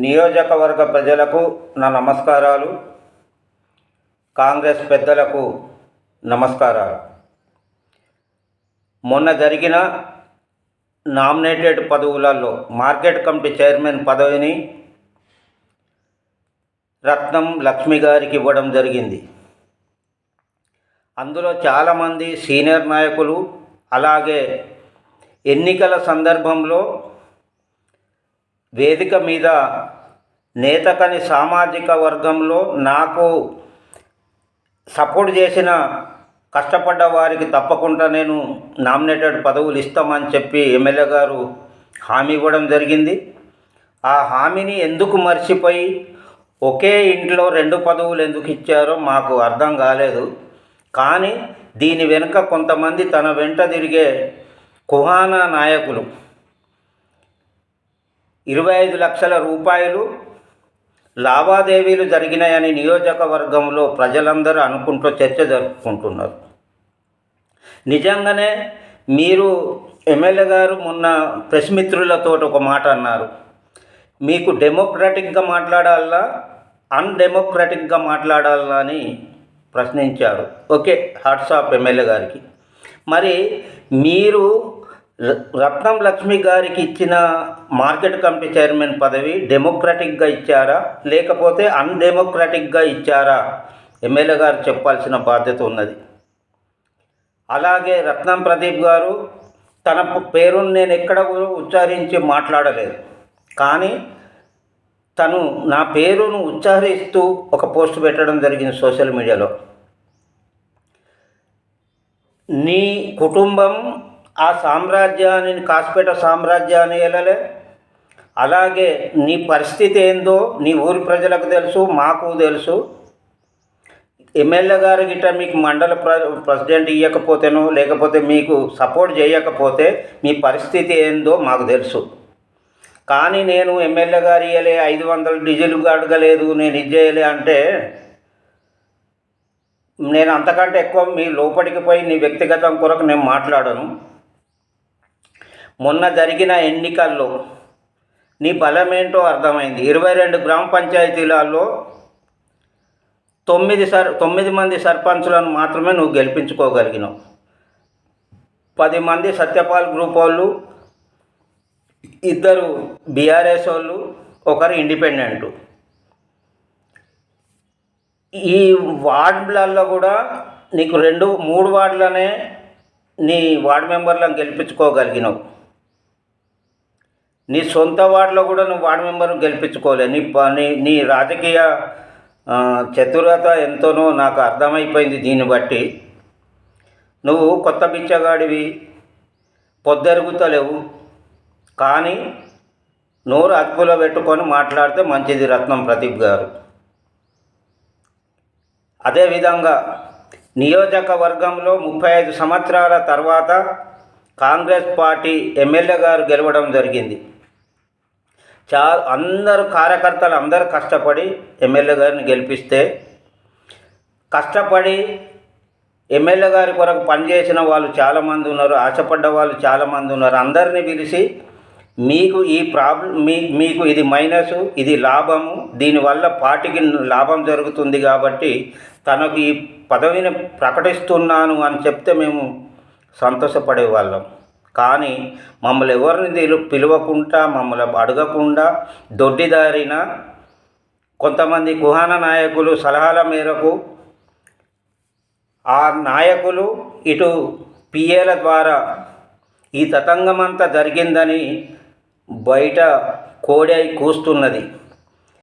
నియోజకవర్గ ప్రజలకు నా నమస్కారాలు. కాంగ్రెస్ పెద్దలకు నమస్కారాలు. మొన్న జరిగిన నామినేటెడ్ పదవులలో మార్కెట్ కమిటీ చైర్మన్ పదవిని రత్నం లక్ష్మి గారికి ఇవ్వడం జరిగింది. అందులో చాలామంది సీనియర్ నాయకులు, అలాగే ఎన్నికల సందర్భంలో వేదిక మీద నేతకని సామాజిక వర్గంలో నాకు సపోర్ట్ చేసిన కష్టపడ్డ వారికి తప్పకుండా నేను నామినేటెడ్ పదవులు ఇస్తామని చెప్పి ఎమ్మెల్యే గారు హామీ ఇవ్వడం జరిగింది. ఆ హామీని ఎందుకు మర్చిపోయి ఒకే ఇంట్లో 2 పదవులు ఎందుకు ఇచ్చారో మాకు అర్థం కాలేదు. కానీ దీని వెనుక కొంతమంది తన వెంట తిరిగే కుహానా నాయకులు 25 లక్షల రూపాయలు లావాదేవీలు జరిగినాయని నియోజకవర్గంలో ప్రజలందరూ అనుకుంటూ చర్చ జరుపుకుంటున్నారు. నిజంగానే మీరు ఎమ్మెల్యే గారు మొన్న ప్రెస్ మిత్రులతో ఒక మాట అన్నారు. మీకు డెమోక్రటిక్గా మాట్లాడాలా, అన్డెమోక్రటిక్గా మాట్లాడాలా అని ప్రశ్నించారు. ఓకే, హాట్స్ ఆఫ్ ఎమ్మెల్యే గారికి. మరి మీరు రత్నం లక్ష్మి గారికి ఇచ్చిన మార్కెట్ కమిటీ చైర్మన్ పదవి డెమోక్రటిక్గా ఇచ్చారా, లేకపోతే అన్డెమోక్రటిక్గా ఇచ్చారా? ఎమ్మెల్యే గారు చెప్పాల్సిన బాధ్యత ఉన్నది. అలాగే రత్నం ప్రదీప్ గారు తన పేరును నేను ఎక్కడ ఉచ్చారించి మాట్లాడలేదు, కానీ తను నా పేరును ఉచ్చారిస్తూ ఒక పోస్ట్ పెట్టడం జరిగింది సోషల్ మీడియాలో. నీ కుటుంబం ఆ సామ్రాజ్యాన్ని, కాసిపేట సామ్రాజ్యాన్ని వెళ్ళలే, అలాగే నీ పరిస్థితి ఏందో నీ ఊరి ప్రజలకు తెలుసు, మాకు తెలుసు. ఎమ్మెల్యే గారు గిట్ట మీకు మండల ప్రెసిడెంట్ ఇవ్వకపోతేనో, లేకపోతే మీకు సపోర్ట్ చేయకపోతే మీ పరిస్థితి ఏందో మాకు తెలుసు. కానీ నేను ఎమ్మెల్యే గారు ఇవ్వలే, 500 డీజిల్ అడగలేదు, నేను ఇది చేయలే అంటే నేను అంతకంటే ఎక్కువ మీ లోపలికి పోయి నీ వ్యక్తిగతం కొరకు నేను మాట్లాడను. మొన్న జరిగిన ఎన్నికల్లో నీ బలమేంటో అర్థమైంది. 22 గ్రామ పంచాయతీలలో 9 మంది సర్పంచులను మాత్రమే నువ్వు గెలిపించుకోగలిగినావు. 10 మంది సత్యపాల్ గ్రూప్ వాళ్ళు, 2 బీఆర్ఎస్ వాళ్ళు, 1 ఇండిపెండెంటు. ఈ వార్డులలో కూడా నీకు 3 వార్డులనే నీ వార్డు మెంబర్లను గెలిపించుకోగలిగినావు. నీ సొంత వార్డులో కూడా నువ్వు వార్డు మెంబర్ను గెలిపించుకోలే. నీ రాజకీయ చతురత ఎంతనో నాకు అర్థమైపోయింది. దీన్ని బట్టి నువ్వు కొత్త బిచ్చగాడివి, పొద్దెరుగుతలేవు. కానీ నోరు అదుపులో పెట్టుకొని మాట్లాడితే మంచిది రత్నం ప్రదీప్ గారు. అదేవిధంగా నియోజకవర్గంలో 35 సంవత్సరాల తర్వాత కాంగ్రెస్ పార్టీ ఎమ్మెల్యే గారు గెలవడం జరిగింది. అందరూ కార్యకర్తలు అందరూ కష్టపడి ఎమ్మెల్యే గారిని గెలిపిస్తే, కష్టపడి ఎమ్మెల్యే గారి కొరకు పనిచేసిన వాళ్ళు చాలామంది ఉన్నారు, ఆశపడ్డ వాళ్ళు చాలామంది ఉన్నారు. అందరినీ పిలిచి మీకు ఈ మీకు ఇది మైనస్, ఇది లాభము, దీనివల్ల పార్టీకి లాభం జరుగుతుంది కాబట్టి తనకు ఈ పదవిని ప్రకటిస్తున్నాను అని చెప్తే మేము సంతోషపడేవాళ్ళం. కానీ మమ్మల్ని ఎవరిని పిలవకుండా, మమ్మల్ని అడగకుండా దొడ్డిదారిన కొంతమంది కుహాన నాయకులు సలహాల మేరకు ఆ నాయకులు ఇటు పిఏల ద్వారా ఈ తతంగమంతా జరిగిందని బయట కోడై కూస్తున్నది.